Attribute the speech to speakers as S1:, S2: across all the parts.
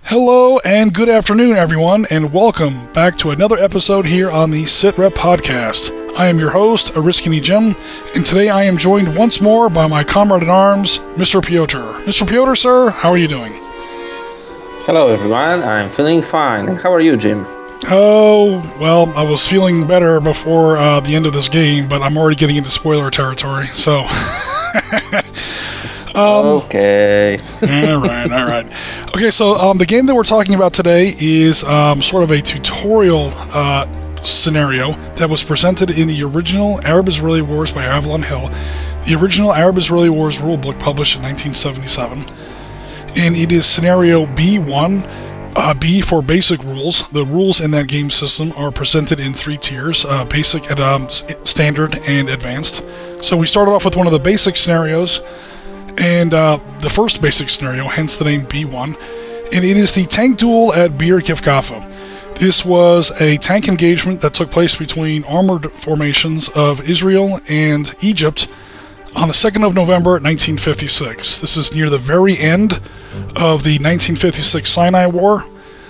S1: Hello and good afternoon, everyone, and welcome back to another episode here on the Sitrep podcast. I am your host, Oriskany Jim, and today I am joined once more by my comrade-in-arms, Mr. Piotr. Mr. Piotr, sir, how are you doing?
S2: Hello, everyone. I'm feeling fine. How are you, Jim?
S1: Oh, well, I was feeling better before the end of this game, but I'm already getting into spoiler territory, so...
S2: Okay.
S1: all right. Okay, so the game that we're talking about today is sort of a tutorial scenario that was presented in the original Arab-Israeli Wars by Avalon Hill, the original Arab-Israeli Wars rulebook published in 1977, and it is scenario B1, B for basic rules. The rules in that game system are presented in three tiers, basic, standard, and advanced. So we started off with one of the basic scenarios, and the first basic scenario, hence the name B1, and it is the tank duel at Bir Gifgafa. This was a tank engagement that took place between armored formations of Israel and Egypt on the 2nd of November 1956. This is near the very end of the 1956 Sinai War,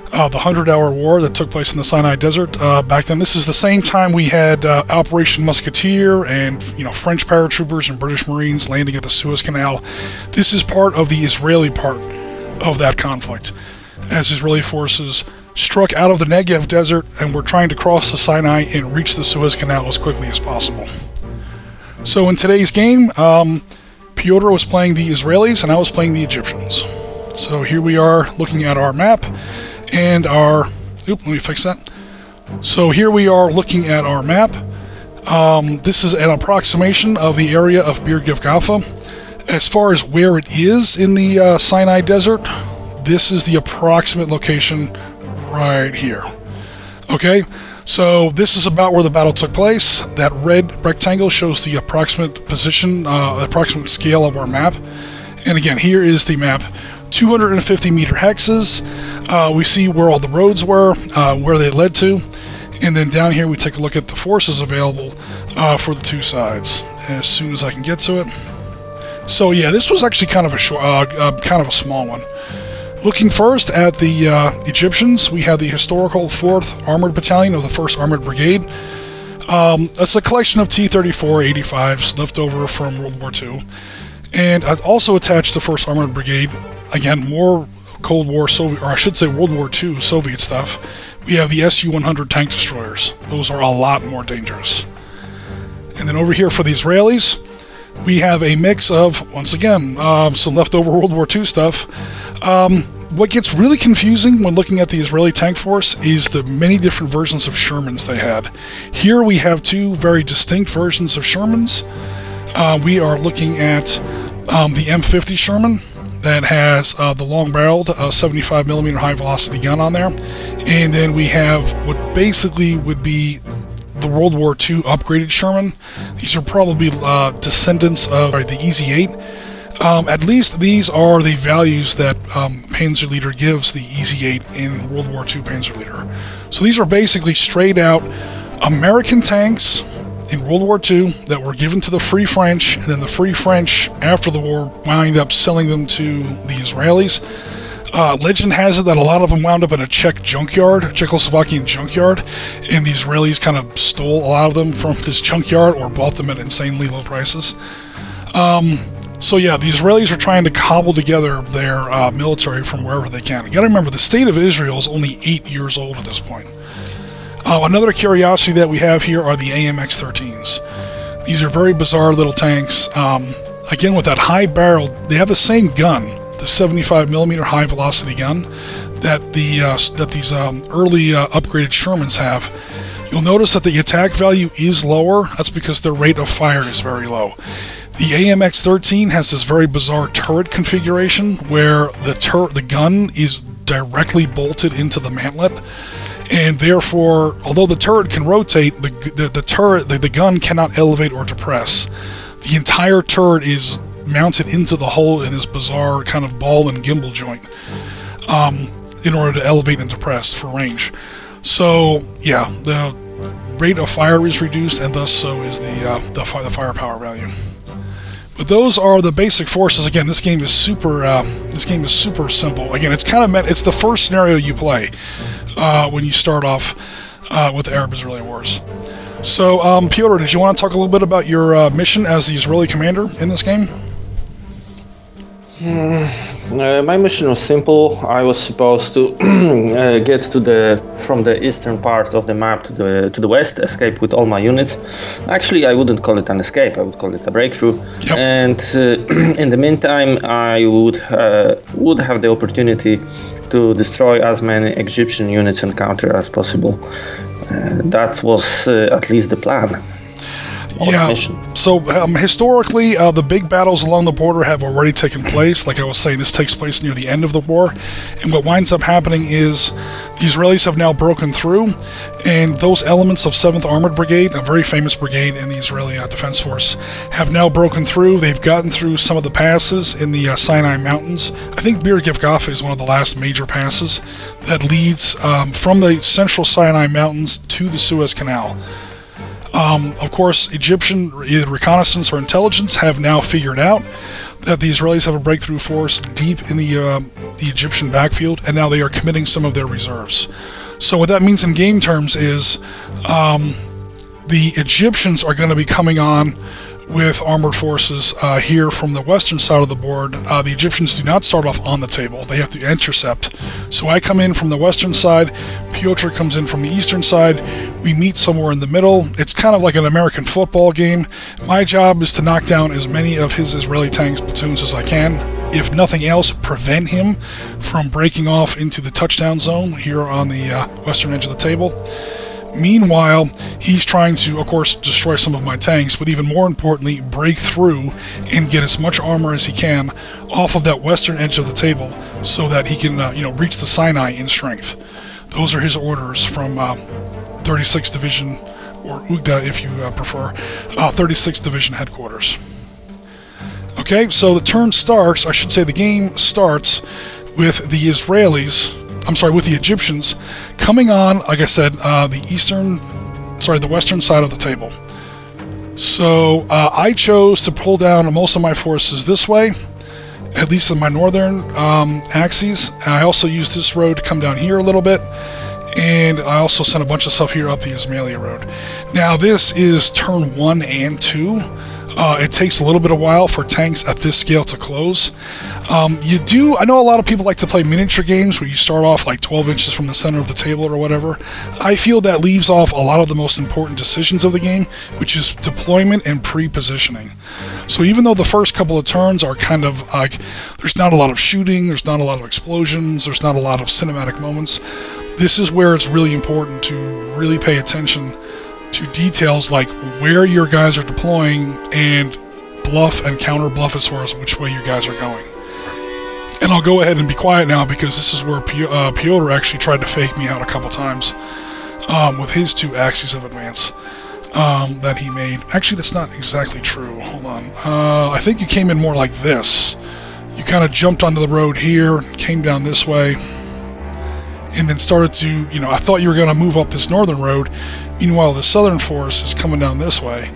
S1: the 100-hour war that took place in the Sinai Desert back then. This is the same time we had Operation Musketeer and French paratroopers and British Marines landing at the Suez Canal. This is part of the Israeli part of that conflict, as Israeli forces struck out of the Negev Desert and were trying to cross the Sinai and reach the Suez Canal as quickly as possible. So in today's game, Piotr was playing the Israelis and I was playing the Egyptians. So here we are looking at our map. And let me fix that. So here we are looking at our map. This is an approximation of the area of Bir Gifgafa. As far as where it is in the Sinai Desert, this is the approximate location right here. Okay, so this is about where the battle took place. That red rectangle shows the approximate position, approximate scale of our map. And again, here is the map. 250 meter hexes. We see where all the roads were, where they led to, and then down here we take a look at the forces available for the two sides as soon as I can get to it. So yeah, this was actually kind of a small one. Looking first at the Egyptians, we have the historical 4th Armored Battalion of the 1st Armored Brigade. That's a collection of T-34 85s left over from World War II. And I've also attached the 1st Armored Brigade. Again, more Cold War Soviet, or I should say World War II Soviet stuff. We have the Su-100 tank destroyers. Those are a lot more dangerous. And then over here for the Israelis, we have a mix of, once again, some leftover World War II stuff. What gets really confusing when looking at the Israeli tank force is the many different versions of Shermans they had. Here we have two very distinct versions of Shermans. We are looking at the M50 Sherman that has the long-barreled 75mm high-velocity gun on there, and then we have what basically would be the World War II upgraded Sherman. These are probably descendants of the Easy 8. At least these are the values that Panzerleader gives the Easy 8 in World War II Panzerleader. So these are basically straight-out American tanks in World War II that were given to the Free French, and then the Free French, after the war, wound up selling them to the Israelis. Legend has it that a lot of them wound up in a Czechoslovakian junkyard, and the Israelis kind of stole a lot of them from this junkyard or bought them at insanely low prices. So yeah, the Israelis are trying to cobble together their military from wherever they can. You gotta remember, the state of Israel is only 8 years old at this point. Another curiosity that we have here are the AMX-13s. These are very bizarre little tanks. Again, with that high barrel, they have the same gun, the 75mm high-velocity gun that these early upgraded Shermans have. You'll notice that the attack value is lower. That's because their rate of fire is very low. The AMX-13 has this very bizarre turret configuration where the gun is directly bolted into the mantlet. And therefore, although the turret can rotate, the gun cannot elevate or depress. The entire turret is mounted into the hull in this bizarre kind of ball and gimbal joint in order to elevate and depress for range. So yeah, the rate of fire is reduced, and thus so is the firepower value. But those are the basic forces. Again, this game is super simple. Again, it's kind of it's the first scenario you play when you start off with the Arab-Israeli wars. So, Piotr, did you want to talk a little bit about your mission as the Israeli commander in this game?
S2: My mission was simple. I was supposed to get from the eastern part of the map to the west, escape with all my units. Actually, I wouldn't call it an escape. I would call it a breakthrough. Yep. And in the meantime, I would have the opportunity to destroy as many Egyptian units and counter as possible. That was at least the plan.
S1: Yeah, so historically, the big battles along the border have already taken place. Like I was saying, this takes place near the end of the war. And what winds up happening is the Israelis have now broken through, and those elements of 7th Armored Brigade, a very famous brigade in the Israeli Defense Force, have now broken through. They've gotten through some of the passes in the Sinai Mountains. I think Bir Gifgafa is one of the last major passes that leads from the central Sinai Mountains to the Suez Canal. Of course, Egyptian either reconnaissance or intelligence have now figured out that the Israelis have a breakthrough force deep in the Egyptian backfield, and now they are committing some of their reserves. So what that means in game terms is the Egyptians are going to be coming on with armored forces here from the western side of the board. The Egyptians do not start off on the table. They have to intercept. So I come in from the western side, Piotr comes in from the eastern side, we meet somewhere in the middle. It's kind of like an American football game. My job is to knock down as many of his Israeli tanks platoons as I can. If nothing else, prevent him from breaking off into the touchdown zone here on the western edge of the table. Meanwhile, he's trying to, of course, destroy some of my tanks, but even more importantly, break through and get as much armor as he can off of that western edge of the table so that he can, reach the Sinai in strength. Those are his orders from 36th Division, or UGDA if you prefer, 36th Division headquarters. Okay, so the game starts with the Egyptians coming on, like I said, the western side of the table. So I chose to pull down most of my forces this way, at least in my northern axes. I also used this road to come down here a little bit, and I also sent a bunch of stuff here up the Ismailia road. Now this is turn 1 and 2. It takes a little bit of while for tanks at this scale to close. I know a lot of people like to play miniature games where you start off like 12 inches from the center of the table or whatever. I feel that leaves off a lot of the most important decisions of the game, which is deployment and pre-positioning. So even though the first couple of turns are kind of like, there's not a lot of shooting, there's not a lot of explosions, there's not a lot of cinematic moments, this is where it's really important to really pay attention to details like where your guys are deploying and bluff and counter bluff as far as which way you guys are going. And I'll go ahead and be quiet now because this is where Piotr actually tried to fake me out a couple times with his 2 axes of advance that he made. Actually, that's not exactly true. Hold on. I think you came in more like this. You kind of jumped onto the road here, came down this way, and then started to, I thought you were going to move up this northern road. Meanwhile, the southern force is coming down this way.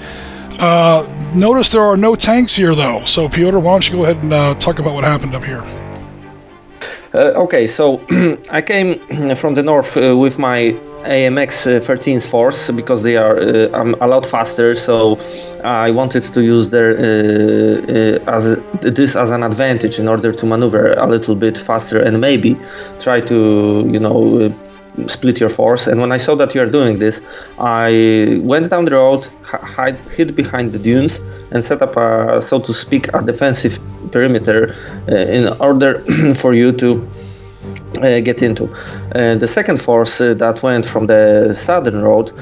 S1: Notice there are no tanks here, though. So, Piotr, why don't you go ahead and talk about what happened up here?
S2: Okay, so I came from the north with my AMX 13th force because they are a lot faster. So I wanted to use this as an advantage in order to maneuver a little bit faster and maybe try to, split your force. And when I saw that you are doing this, I went down the road, hid behind the dunes, and set up so to speak, a defensive perimeter in order for you to get into. The second force that went from the southern road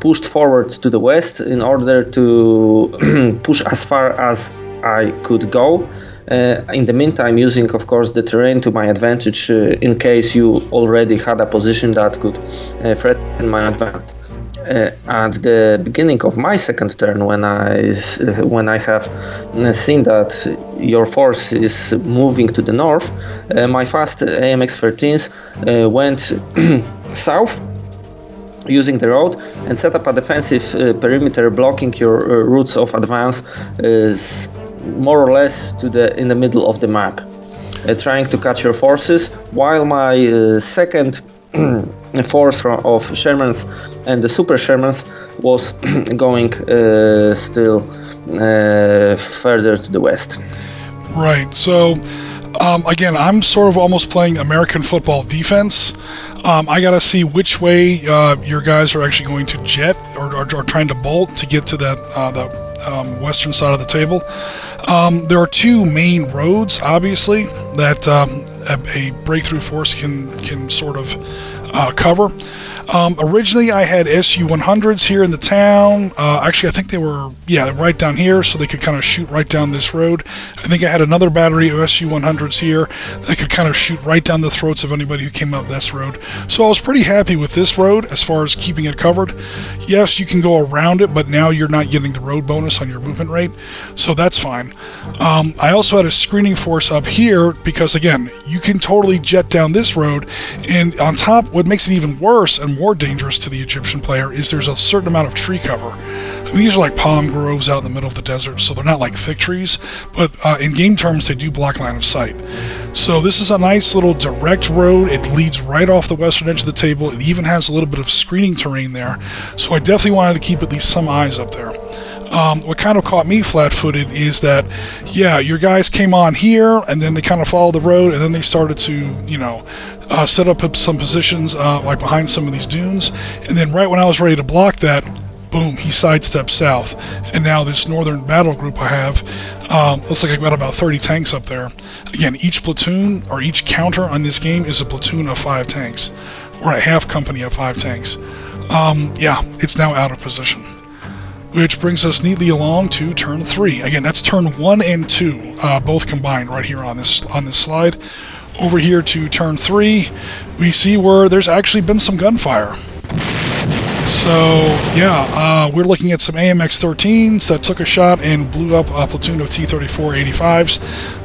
S2: pushed forward to the west in order to push as far as I could go. In the meantime, using, of course, the terrain to my advantage in case you already had a position that could threaten my advance. At the beginning of my second turn, when I have seen that your force is moving to the north, my fast AMX 13s went south using the road and set up a defensive perimeter blocking your routes of advance more or less in the middle of the map, trying to cut your forces, while my second force of Shermans and the Super Shermans was going still further to the west.
S1: Right. So, again, I'm sort of almost playing American football defense. I got to see which way your guys are actually going to jet or trying to bolt to get to that the western side of the table. There are two main roads, obviously, that a breakthrough force can sort of cover. Originally, I had SU-100s here in the town. Actually, I think they were, right down here, so they could kind of shoot right down this road. I think I had another battery of SU-100s here that could kind of shoot right down the throats of anybody who came up this road. So I was pretty happy with this road as far as keeping it covered. Yes, you can go around it, but now you're not getting the road bonus on your movement rate, so that's fine. I also had a screening force up here because, again, you can totally jet down this road, and on top, what makes it even worse and more dangerous to the Egyptian player is there's a certain amount of tree cover. I mean, these are like palm groves out in the middle of the desert, so they're not like thick trees, but in game terms they do block line of sight. So this is a nice little direct road. It leads right off the western edge of the table. It even has a little bit of screening terrain there, so I definitely wanted to keep at least some eyes up there. What kind of caught me flat-footed is that, your guys came on here, and then they kind of followed the road, and then they started to, set up some positions like behind some of these dunes, and then right when I was ready to block that, boom, he sidestepped south, and now this northern battle group I have, looks like I've got about 30 tanks up there. Again, each platoon, or each counter on this game is a platoon of 5 tanks, or a half company of 5 tanks. It's now out of position. Which brings us neatly along to turn 3. Again, that's turn 1 and 2, both combined right here on this slide. Over here to turn 3, we see where there's actually been some gunfire. So, we're looking at some AMX-13s that took a shot and blew up a platoon of T-34-85s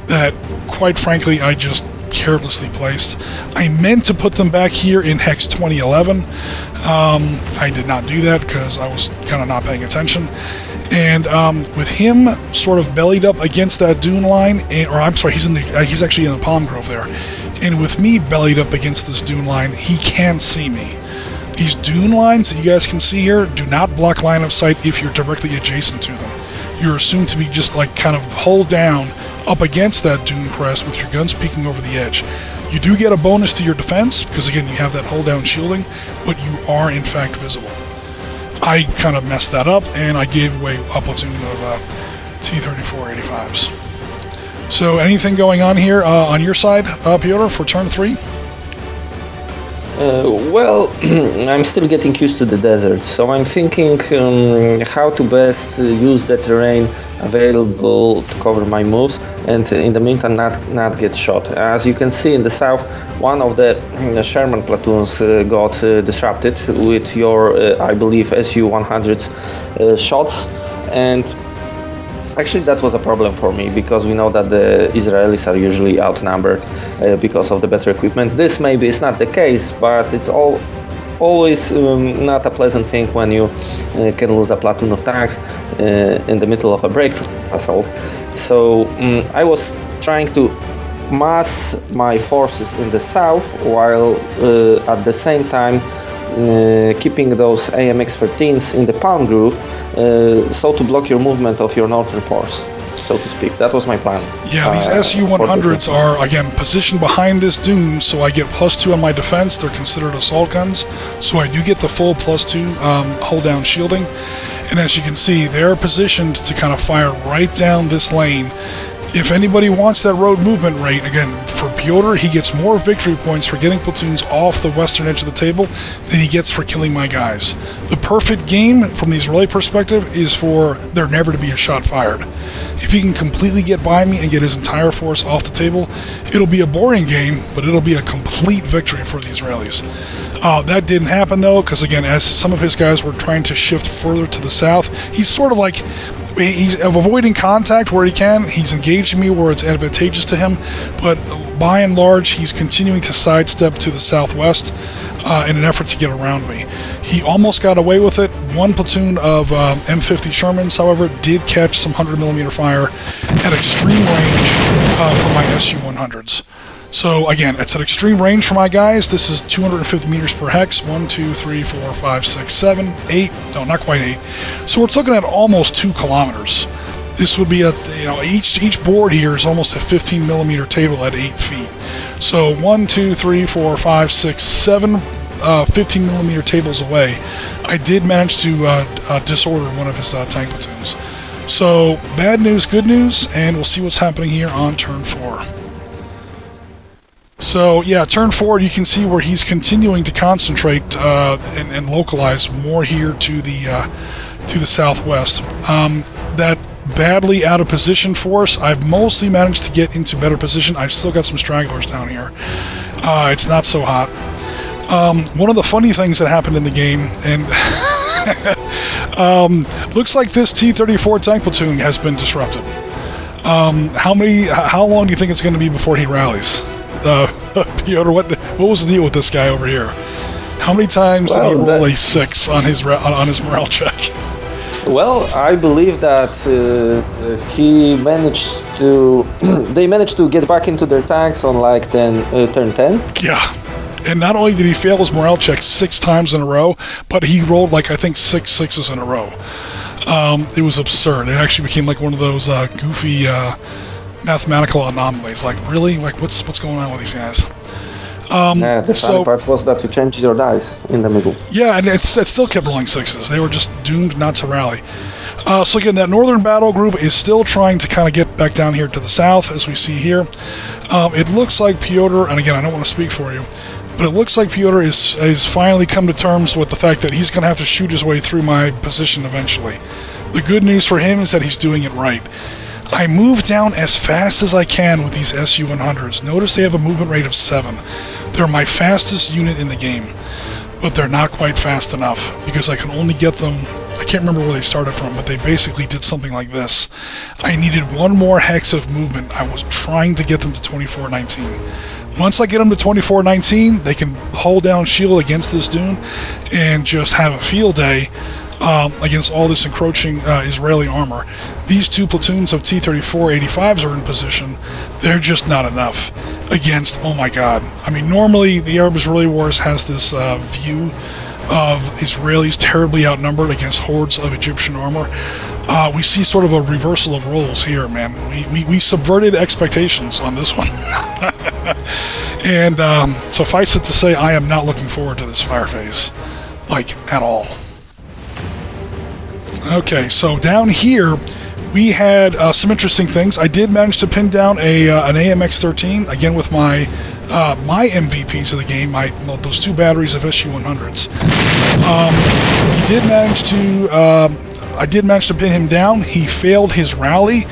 S1: that, quite frankly, I just carelessly placed. I meant to put them back here in Hex 2011. I did not do that because I was kind of not paying attention. And with him sort of bellied up against that dune line, he's actually in the palm grove there. And with me bellied up against this dune line, he can see me. These dune lines that you guys can see here do not block line of sight if you're directly adjacent to them. You're assumed to be just like kind of hull down up against that dune crest with your guns peeking over the edge. You do get a bonus to your defense because, again, you have that hull down shielding, but you are in fact visible. I kind of messed that up and I gave away a platoon of T-34-85s. So anything going on here on your side, Piotr, for turn 3?
S2: I'm still getting used to the desert, so I'm thinking how to best use the terrain available to cover my moves, and in the meantime not get shot. As you can see in the south, one of the Sherman platoons got disrupted with your, I believe, SU-100's shots, and actually that was a problem for me because we know that the Israelis are usually outnumbered because of the better equipment. This maybe is not the case, but it's always not a pleasant thing when you can lose a platoon of tanks in the middle of a breakthrough assault. So I was trying to mass my forces in the south while at the same time keeping those AMX-13s in the palm groove, so to block your movement of your northern force, so to speak. That was my plan.
S1: Yeah, these SU-100s are, again, positioned behind this dune, so I get +2 on my defense. They're considered assault guns, so I do get the full +2 hold down shielding. And as you can see, they're positioned to kind of fire right down this lane. If anybody wants that road movement rate, again, for Piotr, he gets more victory points for getting platoons off the western edge of the table than he gets for killing my guys. The perfect game, from the Israeli perspective, is for there never to be a shot fired. If he can completely get by me and get his entire force off the table, it'll be a boring game, but it'll be a complete victory for the Israelis. That didn't happen, though, because, again, as some of his guys were trying to shift further to the south, he's sort of like He's avoiding contact where he can. He's engaging me where it's advantageous to him. But by and large, he's continuing to sidestep to the southwest in an effort to get around me. He almost got away with it. One platoon of M50 Shermans, however, did catch some 100mm fire at extreme range from my Su-100s. So again, it's at extreme range for my guys. This is 250 meters per hex. 1, 2, 3, 4, 5, 6, 7, 8. No, not quite 8. So we're looking at almost 2 kilometers. This would be each board here is almost a 15mm table at 8 feet. So 1, 2, 3, 4, 5, 6, 7 15mm tables away. I did manage to disorder one of his tank platoons. So bad news, good news, and we'll see what's happening here on turn 4. So yeah, turn 4, you can see where he's continuing to concentrate and localize more here to the southwest. That badly out of position force, I've mostly managed to get into better position. I've still got some stragglers down here. It's not so hot. One of the funny things that happened in the game, and looks like this T-34 tank platoon has been disrupted. How long do you think it's going to be before he rallies? Piotr, what was the deal with this guy over here? How many times did he roll a 6 on his morale check?
S2: Well, I believe that they managed to get back into their tanks on like turn 10.
S1: Yeah. And not only did he fail his morale check 6 times in a row, but he rolled like I think 6 6s in a row. It was absurd. It actually became like one of those goofy mathematical anomalies. Like, really? Like, what's going on with these guys?
S2: The funny part was that you changed your dice in the middle.
S1: Yeah, and it still kept rolling 6s. They were just doomed not to rally. So again, that northern battle group is still trying to kind of get back down here to the south, as we see here. It looks like Piotr, and again, I don't want to speak for you, but it looks like Piotr is finally come to terms with the fact that he's going to have to shoot his way through my position eventually. The good news for him is that he's doing it right. I move down as fast as I can with these Su-100s. Notice they have a movement rate of 7. They're my fastest unit in the game, but they're not quite fast enough because I can only get them, I can't remember where they started from, but they basically did something like this. I needed one more hex of movement. I was trying to get them to 2419. Once I get them to 2419, they can hold down shield against this dune and just have a field day against all this encroaching Israeli armor. These 2 platoons of T-34-85s are in position. They're just not enough against, oh my god. I mean, normally the Arab-Israeli Wars has this view of Israelis terribly outnumbered against hordes of Egyptian armor. We see sort of a reversal of roles here, man. We subverted expectations on this one. And suffice it to say, I am not looking forward to this fire phase, like, at all. Okay, so down here we had some interesting things. I did manage to pin down an AMX-13 again with my MVPs of the game, those 2 batteries of Su-100s. I did manage to pin him down. He failed his rally.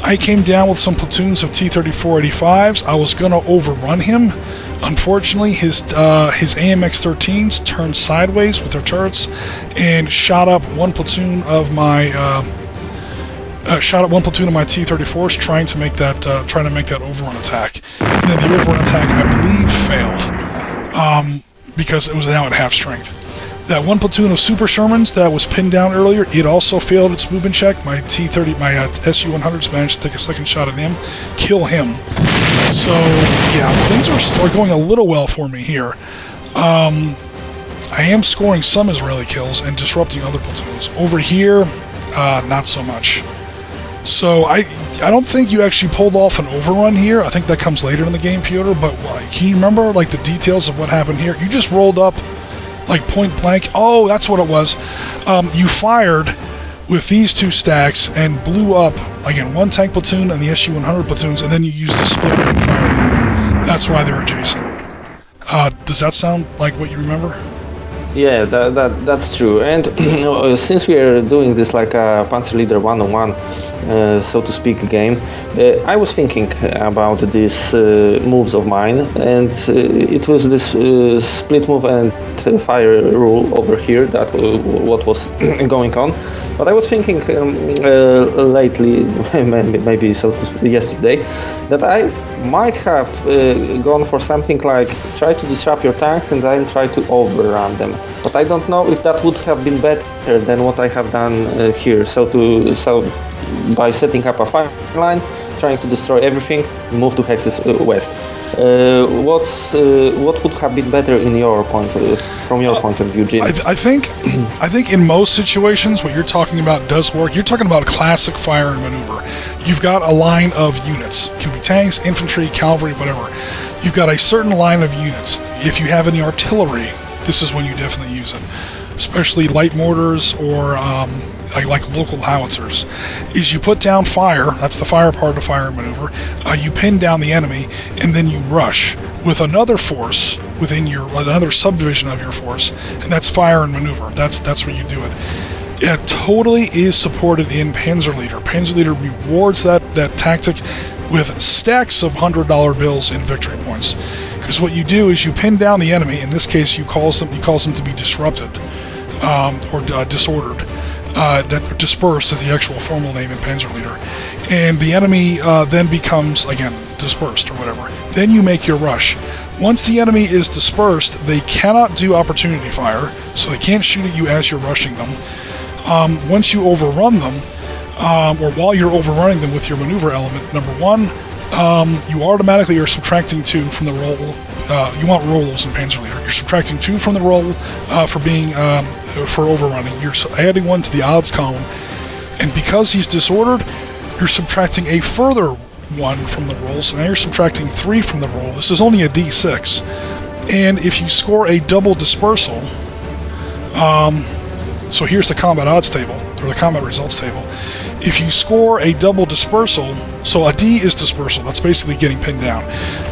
S1: I came down with some platoons of T-34-85s. I was going to overrun him. Unfortunately, his AMX-13s turned sideways with their turrets and shot up one platoon of my T-34s, trying to make that overrun attack. And then the overrun attack, I believe, failed because it was now at half strength. That one platoon of Super Shermans that was pinned down earlier, it also failed its movement check. My Su-100s managed to take a second shot at him, kill him. So yeah, things are going a little well for me here. I am scoring some Israeli kills and disrupting other platoons. Over here, not so much. So I don't think you actually pulled off an overrun here. I think that comes later in the game, Piotr. But can you remember like the details of what happened here? You just rolled up like point blank. Oh, that's what it was. You fired with these 2 stacks and blew up again 1 tank platoon and the Su-100 platoons, and then you used the split and fired them. That's why they're adjacent. Does that sound like what you remember?
S2: Yeah, that's true. And since we are doing this like a Panzer Leader one-on-one, so to speak, game, I was thinking about these moves of mine, and it was this split move and fire rule over here that what was going on. But I was thinking lately, maybe so to speak, yesterday, that I might have gone for something like try to disrupt your tanks and then try to overrun them. But I don't know if that would have been better than what I have done here. So by setting up a fire line, trying to destroy everything, move 2 hexes west. What would have been better in your from your point of view, Jim?
S1: I think in most situations what you're talking about does work. You're talking about classic fire and maneuver. You've got a line of units. It can be tanks, infantry, cavalry, whatever. You've got a certain line of units. If you have any artillery, this is when you definitely use it, especially light mortars or like local howitzers. Is you put down fire, that's the fire part of fire and maneuver, you pin down the enemy, and then you rush with another force within another subdivision of your force, and that's fire and maneuver. That's where you do it. It totally is supported in Panzerleader. Panzerleader rewards that tactic with stacks of $100 bills and victory points. Because what you do is you pin down the enemy. In this case, you calls them to be disrupted or disordered. That dispersed is the actual formal name in Panzerleader, and the enemy then becomes again dispersed or whatever. Then you make your rush. Once the enemy is dispersed, they cannot do opportunity fire, so they can't shoot at you as you're rushing them. Once you overrun them, or while you're overrunning them with your maneuver element, number one, you automatically are subtracting 2 from the roll. You want rolls in Panzerleader. You're subtracting 2 from the roll for overrunning. You're adding 1 to the odds column, and because he's disordered, you're subtracting a further 1 from the roll. So now you're subtracting 3 from the roll. This is only a D6, and if you score a double dispersal, so here's the combat odds table or the combat results table. If you score a double dispersal, so a D is dispersal, that's basically getting pinned down.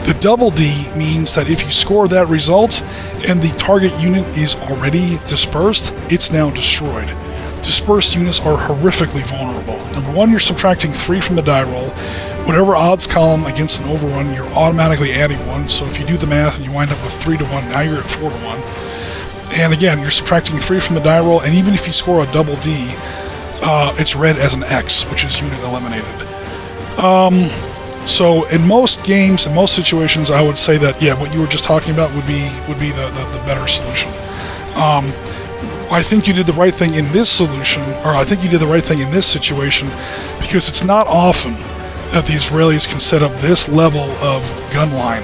S1: The double D means that if you score that result and the target unit is already dispersed, it's now destroyed. Dispersed units are horrifically vulnerable. Number one, you're subtracting 3 from the die roll. Whatever odds column against an overrun, you're automatically adding 1. So if you do the math and you wind up with 3 to 1, now you're at 4 to 1. And again, you're subtracting 3 from the die roll, and even if you score a double D, it's read as an X, which is unit eliminated. So in most games, in most situations, I would say that what you were just talking about would be the better solution. I think you did the right thing in this solution, or I think you did the right thing in this situation, because it's not often that the Israelis can set up this level of gun line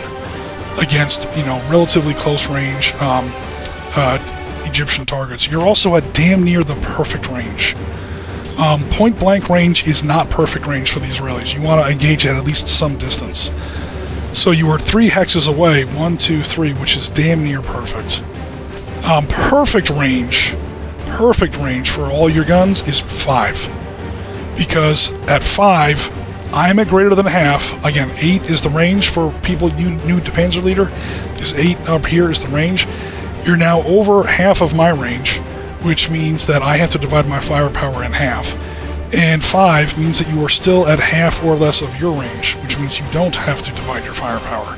S1: against relatively close range Egyptian targets. You're also at damn near the perfect range. Point blank range is not perfect range for the Israelis. You want to engage at least some distance. So you are 3 hexes away, 1, 2, 3, which is damn near perfect. Perfect range for all your guns is 5. Because at 5, I'm at greater than half. Again, 8 is the range for people new to Panzerleader. Is 8 up here is the range. You're now over half of my range, which means that I have to divide my firepower in half. And 5 means that you are still at half or less of your range, which means you don't have to divide your firepower.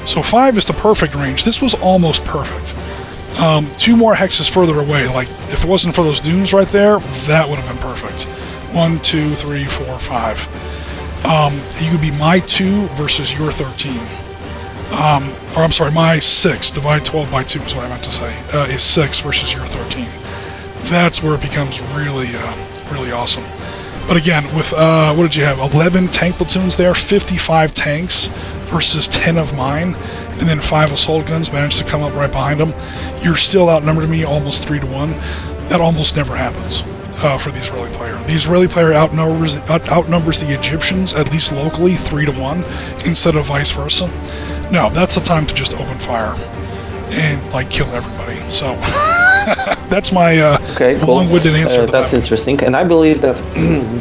S1: So 5 is the perfect range. This was almost perfect. 2 more hexes further away, like if it wasn't for those dunes right there, that would have been perfect. 1, 2, 3, 4, 5. You could be my 2 versus your 13. Or I'm sorry, my 6, divide 12 by 2 is what I meant to say, is 6 versus your 13. That's where it becomes really awesome. But again, with, what did you have, 11 tank platoons there, 55 tanks versus 10 of mine, and then 5 assault guns managed to come up right behind them. You're still outnumbered me almost 3 to 1. That almost never happens for the Israeli player. The Israeli player outnumbers the Egyptians, at least locally, 3 to 1, instead of vice versa. No, that's the time to just open fire and kill everybody. So that's my long-winded answer.
S2: That's interesting, and I believe that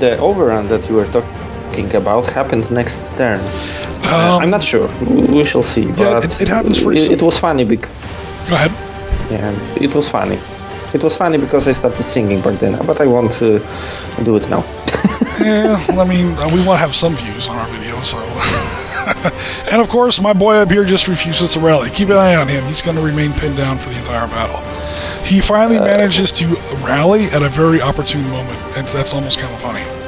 S2: the overrun that you were talking about happened next turn. I'm not sure. We shall see.
S1: Yeah,
S2: but
S1: it happens pretty soon.
S2: It was funny.
S1: Go ahead.
S2: Yeah, it was funny. It was funny because I started singing back then, but I won't do it now.
S1: Yeah, I mean, we want to have some views on our video, so. And of course, my boy up here just refuses to rally. Keep an eye on him. He's going to remain pinned down for the entire battle. He finally manages to rally at a very opportune moment, and that's almost kind of funny.